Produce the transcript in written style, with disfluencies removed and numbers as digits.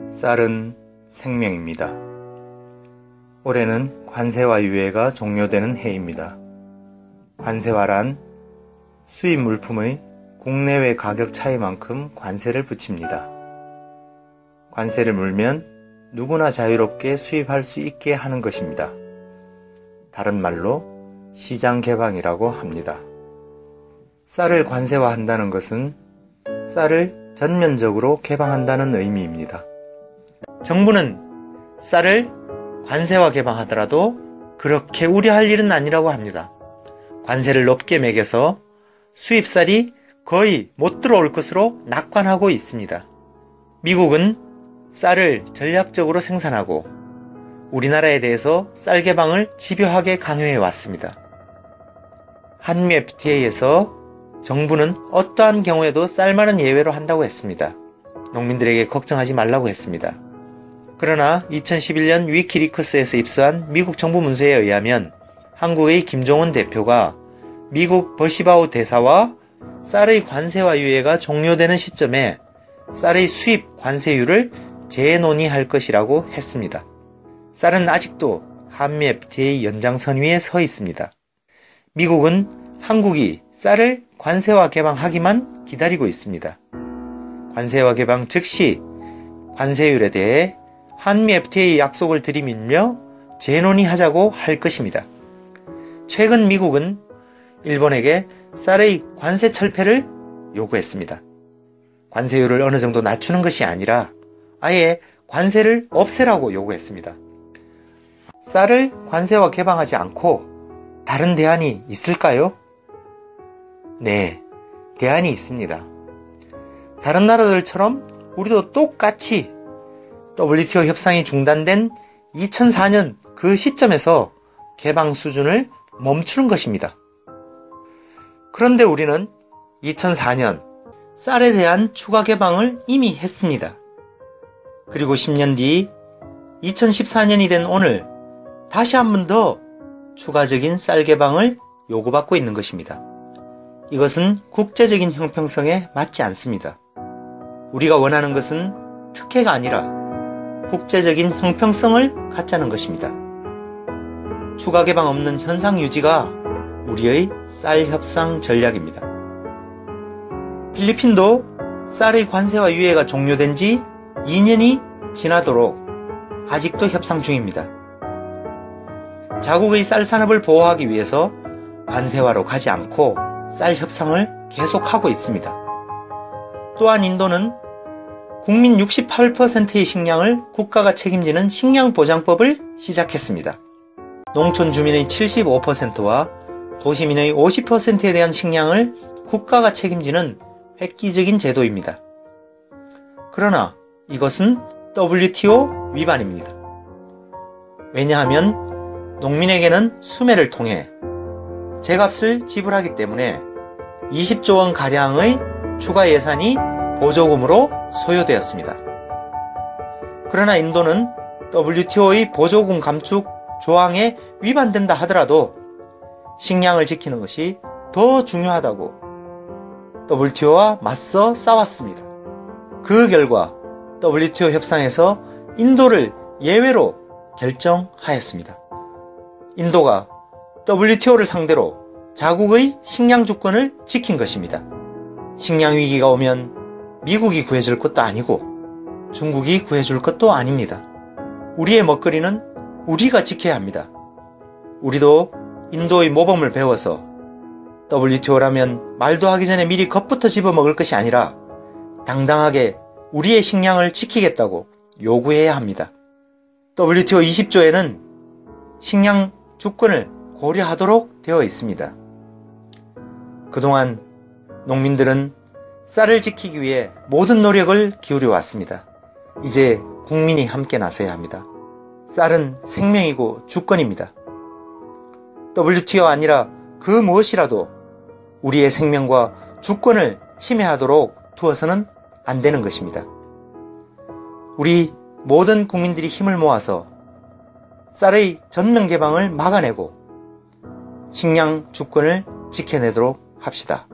쌀은 생명입니다. 올해는 관세와 유예가 종료되는 해입니다. 관세와란 수입 물품의 국내외 가격 차이만큼 관세를 붙입니다. 관세를 물면 누구나 자유롭게 수입할 수 있게 하는 것입니다. 다른 말로 시장 개방이라고 합니다. 쌀을 관세화한다는 것은 쌀을 전면적으로 개방한다는 의미입니다. 정부는 쌀을 관세화 개방하더라도 그렇게 우려할 일은 아니라고 합니다. 관세를 높게 매겨서 수입쌀이 거의 못 들어올 것으로 낙관하고 있습니다. 미국은 쌀을 전략적으로 생산하고 우리나라에 대해서 쌀 개방을 집요하게 강요해 왔습니다. 한미 FTA에서 정부는 어떠한 경우에도 쌀만은 예외로 한다고 했습니다. 농민들에게 걱정하지 말라고 했습니다. 그러나 2011년 위키리크스에서 입수한 미국 정부 문서에 의하면 한국의 김종원 대표가 미국 버시바우 대사와 쌀의 관세와 유예가 종료되는 시점에 쌀의 수입 관세율을 재논의할 것이라고 했습니다. 쌀은 아직도 한미 FTA 연장선위에 서 있습니다. 미국은 한국이 쌀을 관세화 개방하기만 기다리고 있습니다. 관세화 개방 즉시 관세율에 대해 한미 FTA 약속을 들이밀며 재논의하자고 할 것입니다. 최근 미국은 일본에게 쌀의 관세 철폐를 요구했습니다. 관세율을 어느 정도 낮추는 것이 아니라 아예 관세를 없애라고 요구했습니다. 쌀을 관세화 개방하지 않고 다른 대안이 있을까요? 네, 대안이 있습니다. 다른 나라들처럼 우리도 똑같이 WTO 협상이 중단된 2004년 그 시점에서 개방 수준을 멈추는 것입니다. 그런데 우리는 2004년 쌀에 대한 추가 개방을 이미 했습니다. 그리고 10년 뒤 2014년이 된 오늘 다시 한 번 더 추가적인 쌀 개방을 요구받고 있는 것입니다. 이것은 국제적인 형평성에 맞지 않습니다. 우리가 원하는 것은 특혜가 아니라 국제적인 형평성을 갖자는 것입니다. 추가 개방 없는 현상 유지가 우리의 쌀 협상 전략입니다. 필리핀도 쌀의 관세와 유예가 종료된 지 2년이 지나도록 아직도 협상 중입니다. 자국의 쌀 산업을 보호하기 위해서 관세화로 가지 않고 쌀 협상을 계속하고 있습니다. 또한 인도는 국민 68%의 식량을 국가가 책임지는 식량보장법을 시작했습니다. 농촌 주민의 75%와 도시민의 50%에 대한 식량을 국가가 책임지는 획기적인 제도입니다. 그러나 이것은 WTO 위반입니다. 왜냐하면 농민에게는 수매를 통해 제값을 지불하기 때문에 20조 원 가량의 추가 예산이 보조금으로 소요되었습니다. 그러나 인도는 WTO의 보조금 감축 조항에 위반된다 하더라도 식량을 지키는 것이 더 중요하다고 WTO와 맞서 싸웠습니다. 그 결과 WTO 협상에서 인도를 예외로 결정하였습니다. 인도가 WTO를 상대로 자국의 식량 주권을 지킨 것입니다. 식량 위기가 오면 미국이 구해줄 것도 아니고 중국이 구해줄 것도 아닙니다. 우리의 먹거리는 우리가 지켜야 합니다. 우리도 인도의 모범을 배워서 WTO라면 말도 하기 전에 미리 겁부터 집어먹을 것이 아니라 당당하게 우리의 식량을 지키겠다고 요구해야 합니다. WTO 20조에는 식량 주권을 고려하도록 되어 있습니다. 그동안 농민들은 쌀을 지키기 위해 모든 노력을 기울여 왔습니다. 이제 국민이 함께 나서야 합니다. 쌀은 생명이고 주권입니다. WTO 아니라 그 무엇이라도 우리의 생명과 주권을 침해하도록 두어서는 안 되는 것입니다. 우리 모든 국민들이 힘을 모아서 쌀의 전면 개방을 막아내고 식량 주권을 지켜내도록 합시다.